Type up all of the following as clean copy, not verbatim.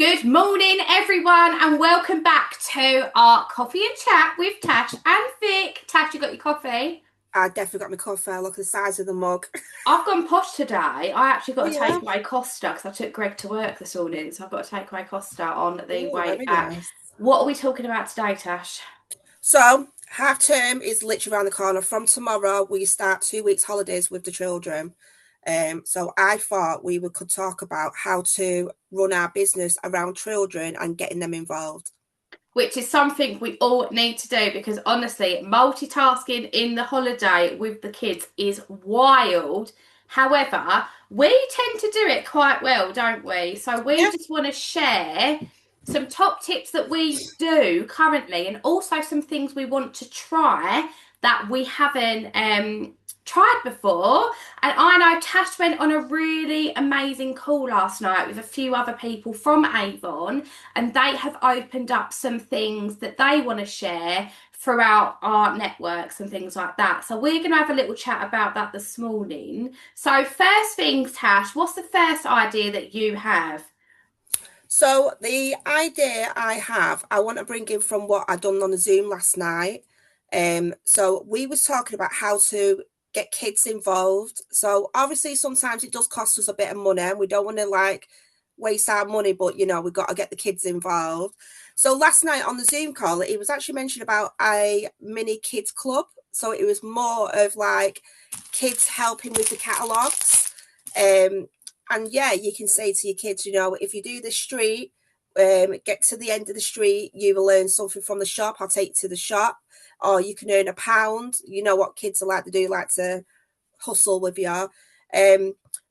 Good morning, everyone, and welcome back to our coffee and chat with Tash and Vic. Tash, you got your coffee? I definitely got my coffee. Look at the size of the mug. I've gone posh today. I actually Oh got to take yeah. away Costa because I took Greg to work this morning, so I've got to take away Costa on the Oh, way very back. nice. What are we talking about today, Tash? So half term is literally around the corner. From tomorrow, we start 2 weeks holidays with the children. So I thought we could talk about how to run our business around children and getting them involved. Which is something we all need to do because honestly, multitasking in the holiday with the kids is wild. However, we tend to do it quite well, don't we? So we Yeah. just want to share some top tips that we do currently and also some things we want to try that we haven't tried before. And I know Tash went on a really amazing call last night with a few other people from Avon, and they have opened up some things that they want to share throughout our networks and things like that. So we're going to have a little chat about that this morning. So first things, Tash, what's the first idea that you have? So the idea I have, I want to bring in from what I done on the Zoom last night. So we was talking about how to get kids involved. So obviously sometimes it does cost us a bit of money and we don't want to like waste our money, but we've got to get the kids involved. So last night on the Zoom call, it was actually mentioned about a mini kids club. So it was more of like kids helping with the catalogs. Um, and yeah, you can say to your kids, if you do the street, get to the end of the street, you will earn something from the shop. I'll take you to the shop, or you can earn £1. You know what kids are like to do, like to hustle with you.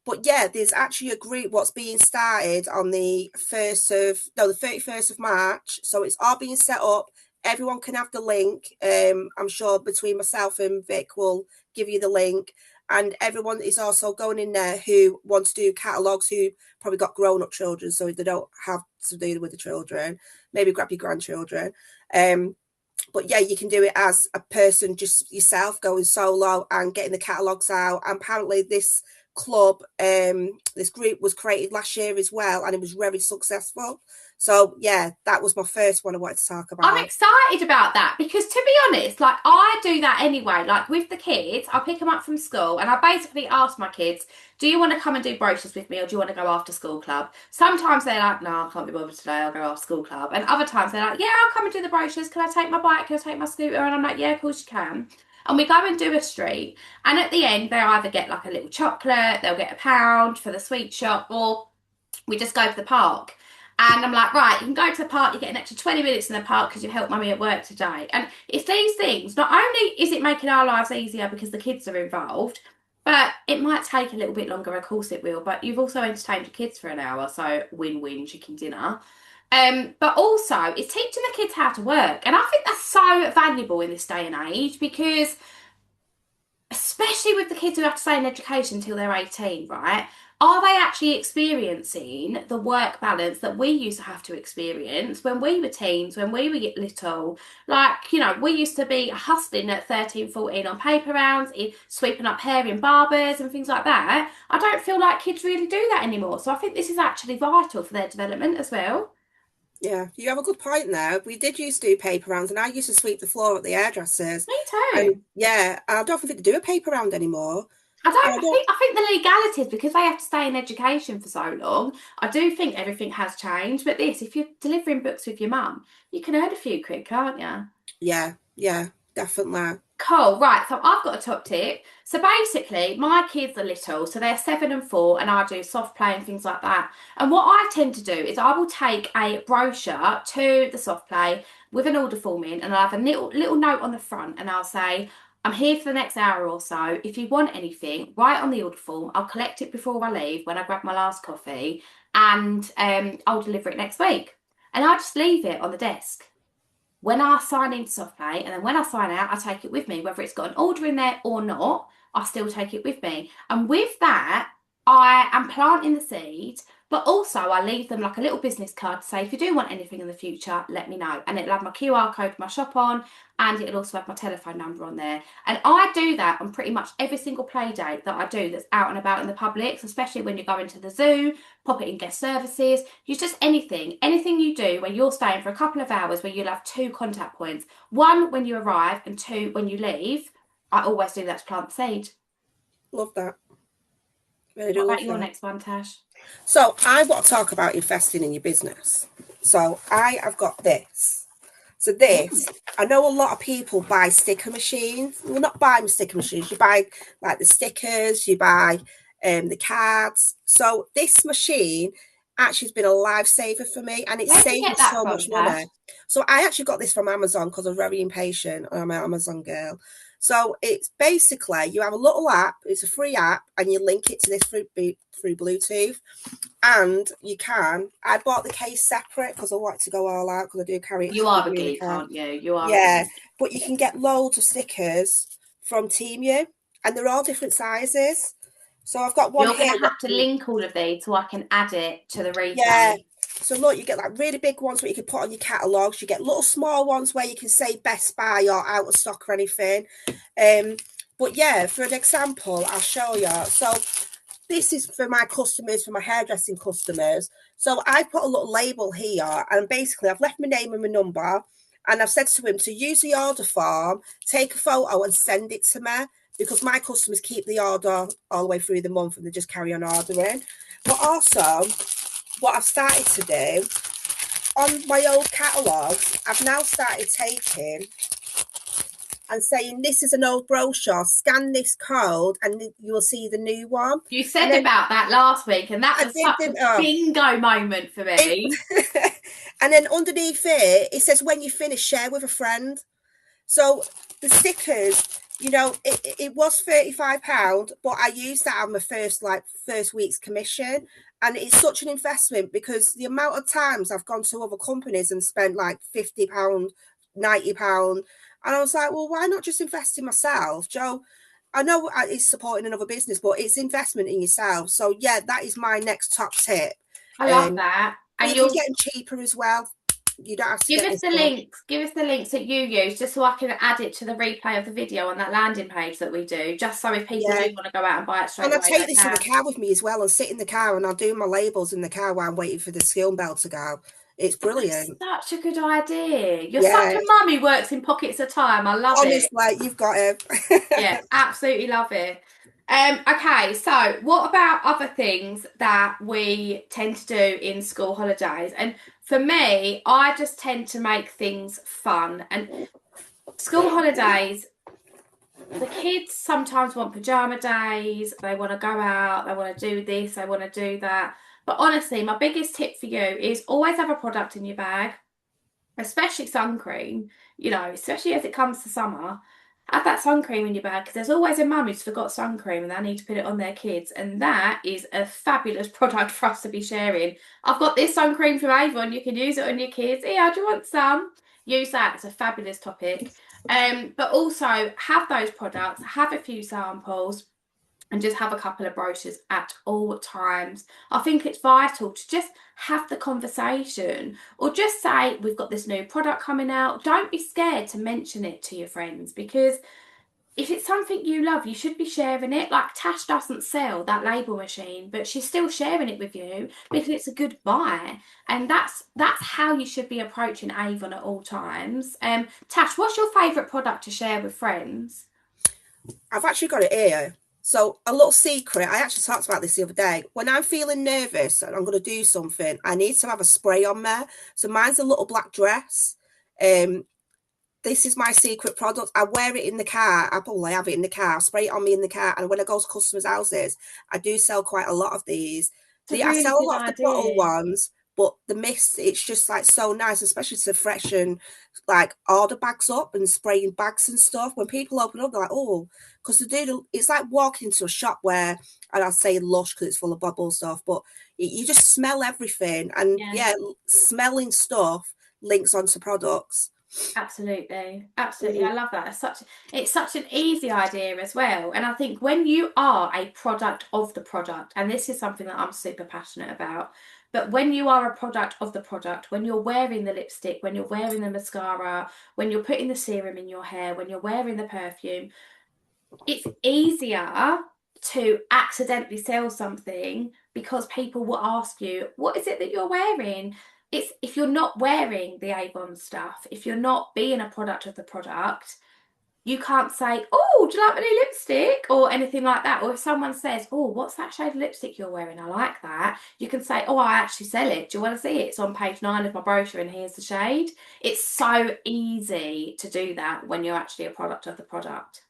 But yeah, there's actually a group what's being started on the 31st of March. So it's all being set up. Everyone can have the link. I'm sure between myself and Vic will give you the link. And everyone is also going in there who want to do catalogs, who probably got grown up children, so they don't have to deal with the children. Maybe grab your grandchildren. But yeah, you can do it as a person, just yourself going solo and getting the catalogs out. And apparently this group was created last year as well, and it was very successful. So yeah, that was my first one I wanted to talk I'm about. excited about that because, to be honest, like I do that anyway. Like with the kids, I pick them up from school and I basically ask my kids, do you want to come and do brochures with me or do you want to go after school club? Sometimes they're like, no, I can't be bothered today, I'll go after school club. And other times they're like, yeah, I'll come and do the brochures. Can I take my bike? Can I take my scooter? And I'm like, yeah, of course you can. And we go and do a street. And at the end, they either get like a little chocolate, they'll get £1 for the sweet shop, or we just go to the park. And I'm like, right, you can go to the park, you get an extra 20 minutes in the park because you helped mummy at work today. And it's these things, not only is it making our lives easier because the kids are involved, but it might take a little bit longer, of course it will, but you've also entertained your kids for an hour, so win-win chicken dinner. But also, it's teaching the kids how to work. And I think that's so valuable in this day and age because especially with the kids who have to stay in education until they're 18, right? Are they actually experiencing the work balance that we used to have to experience when we were teens, when we were little? Like, we used to be hustling at 13, 14 on paper rounds, sweeping up hair in barbers and things like that. I don't feel like kids really do that anymore. So I think this is actually vital for their development as well. Yeah, you have a good point there. We did used to do paper rounds, and I used to sweep the floor at the hairdressers. Me too. And yeah, I don't think they do a paper round anymore. I And I don't I don't, think I think the legalities because they have to stay in education for so long. I do think everything has changed, but this, if you're delivering books with your mum, you can earn a few quid, can't you? yeah, yeah, definitely. Cool, right. So I've got a top tip. So basically, my kids are little, so they're 7 and 4, and I do soft play and things like that. And what I tend to do is I will take a brochure to the soft play with an order form in, and I'll have a little note on the front, and I'll say, I'm here for the next hour or so. If you want anything, write on the order form. I'll collect it before I leave when I grab my last coffee, and I'll deliver it next week. And I'll just leave it on the desk when I sign into SoftPay and then when I sign out, I take it with me. Whether it's got an order in there or not, I still take it with me. And with that, I am planting the seed But also, I leave them like a little business card to say, if you do want anything in the future, let me know. And it'll have my QR code, my shop on, and it'll also have my telephone number on there. And I do that on pretty much every single play date that I do that's out and about in the public, so especially when you're going to the zoo, pop it in guest services, use just anything you do where you're staying for a couple of hours where you'll have two contact points. One when you arrive and two when you leave. I always do that to plant the seed. Love that. Really What do about love your that. next one, Tash? So I want to talk about investing in your business. So I have got this. So this, I know a lot of people buy sticker machines. Well, not buying sticker machines. You buy like the stickers, you buy the cards. So this machine actually has been a lifesaver for me, and it's Where'd you saved me get that so from, much Tash? money. So I actually got this from Amazon because I'm very impatient. I'm an Amazon girl. So it's basically you have a little app. It's a free app, and you link it to this through Bluetooth. And you can. I bought the case separate because I like to go all out because I do carry it You are with a me in the geek, car. aren't you? You are a Yeah, geek. but you can get loads of stickers from Temu, and they're all different sizes. So I've got one You're going here. to have to link all of these so I can add it to the Yeah. replay. So look, you get like really big ones where you can put on your catalogs. You get little small ones where you can say Best Buy or out of stock or anything. But yeah, for an example, I'll show you. So this is for my customers, for my hairdressing customers. So I put a little label here, and basically I've left my name and my number, and I've said to him to use the order form, take a photo and send it to me, because my customers keep the order all the way through the month and they just carry on ordering. But also, what I've started to do on my old catalogues, I've now started taking and saying, this is an old brochure, scan this code and you will see the new one. You And said then about that last week, and that I was did, such a didn't I? bingo moment for me. And then underneath it says, when you finish, share with a friend. So the stickers, it was £35, but I used that on my first week's commission. And it's such an investment because the amount of times I've gone to other companies and spent like £50, £90. And I was like, well, why not just invest in myself, Joe? I know it's supporting another business, but it's investment in yourself. So yeah, that is my next top tip. I love Um, that. and And you can you'll get them cheaper as well. You don't have to give get us this the much. links. Give us the links that you use just so I can add it to the replay of the video on that landing page that we do. Just so if people do Yeah. want to go out and buy it straight And I away, take they this in the can. car with me as well and sit in the car and I'll do my labels in the car while I'm waiting for the skill bell to go. It's That's brilliant. such a good idea. You're such Yeah. a mum who works in pockets of time. I love it. Honestly, you've got it. Yeah, absolutely love it. Okay, so what about other things that we tend to do in school holidays? And for me, I just tend to make things fun. And school holidays, the kids sometimes want pajama days, they want to go out, they want to do this, they want to do that. But honestly, my biggest tip for you is always have a product in your bag, especially sun cream, especially as it comes to summer. Have that sun cream in your bag because there's always a mum who's forgot sun cream and they need to put it on their kids. And that is a fabulous product for us to be sharing. I've got this sun cream from Avon, you can use it on your kids. Yeah, do you want some? Use that, it's a fabulous topic. But also have those products, have a few samples, and just have a couple of brochures at all times. I think it's vital to just have the conversation or just say, we've got this new product coming out. Don't be scared to mention it to your friends because if it's something you love, you should be sharing it. Like Tash doesn't sell that label machine, but she's still sharing it with you because it's a good buy. And that's how you should be approaching Avon at all times. Tash, what's your favourite product to share with friends? I've actually got it here. So a little secret, I actually talked about this the other day. When I'm feeling nervous and I'm going to do something, I need to have a spray on there. So mine's a little black dress. Um, this is my secret product. I wear it in the car. I probably have it in the car, spray it on me in the car. And when I go to customers' houses, I do sell quite a lot of these. It's a I really sell a good lot of the bottle idea. ones, but the mist, it's just like so nice, especially to freshen like order bags up and spraying bags and stuff. When people open up, they're like, oh, because it's like walking into a shop where, and I'll say lush because it's full of bubble stuff, but you just smell everything. And Yeah. yeah, smelling stuff links onto products. Absolutely, absolutely. I Mm, love that. It's such an easy idea as well. And I think when you are a product of the product, and this is something that I'm super passionate about, but when you are a product of the product, when you're wearing the lipstick, when you're wearing the mascara, when you're putting the serum in your hair, when you're wearing the perfume, it's easier to accidentally sell something because people will ask you, what is it that you're wearing? It's if you're not wearing the Avon stuff, if you're not being a product of the product, you can't say, oh, do you like my new lipstick? Or anything like that. Or if someone says, oh, what's that shade of lipstick you're wearing? I like that. You can say, oh, I actually sell it. Do you want to see it? It's on page 9 of my brochure and here's the shade. It's so easy to do that when you're actually a product of the product.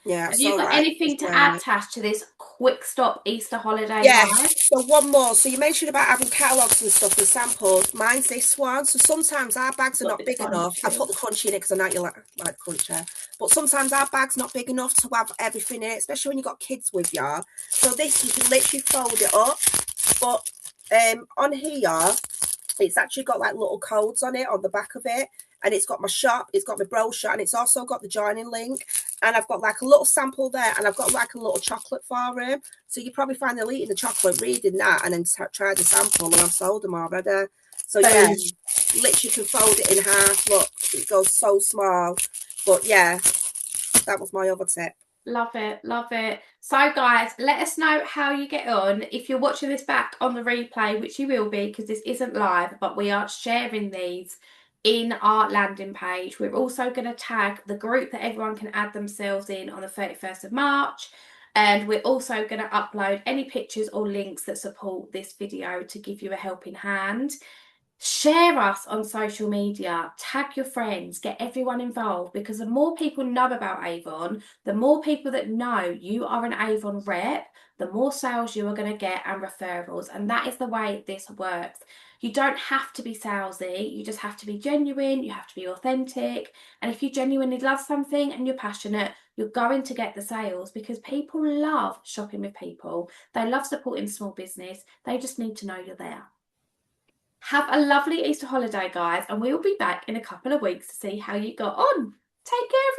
yeah, Have you so got right. anything to add, Tash, to this quick stop Easter holiday Yeah. guide? So one more. So you mentioned about having catalogues and stuff and samples. Mine's this one. So sometimes our bags are Got not this big one enough. I too. put the crunchy in it because I know you like crunchy. But sometimes our bag's not big enough to have everything in it, especially when you got kids with you. So this you can literally fold it up. But on here, it's actually got like little codes on it on the back of it. And it's got my shop, it's got my brochure, and it's also got the joining link. And I've got like a little sample there, and I've got like a little chocolate for him. So you probably find they'll eating the chocolate, reading that, and then try the sample, and I've sold them already. So yeah, Boom. literally can fold it in half. Look, it goes so small. But yeah, that was my other tip. Love it, love it. So, guys, let us know how you get on. If you're watching this back on the replay, which you will be because this isn't live, but we are sharing these in our landing page. We're also going to tag the group that everyone can add themselves in on the 31st of March. And we're also going to upload any pictures or links that support this video to give you a helping hand. Share us on social media, tag your friends, get everyone involved because the more people know about Avon, the more people that know you are an Avon rep, the more sales you are going to get and referrals. And that is the way this works. You don't have to be salesy, you just have to be genuine, you have to be authentic. And if you genuinely love something and you're passionate, you're going to get the sales because people love shopping with people. They love supporting small business. They just need to know you're there. Have a lovely Easter holiday, guys, and we will be back in a couple of weeks to see how you got on. Take care,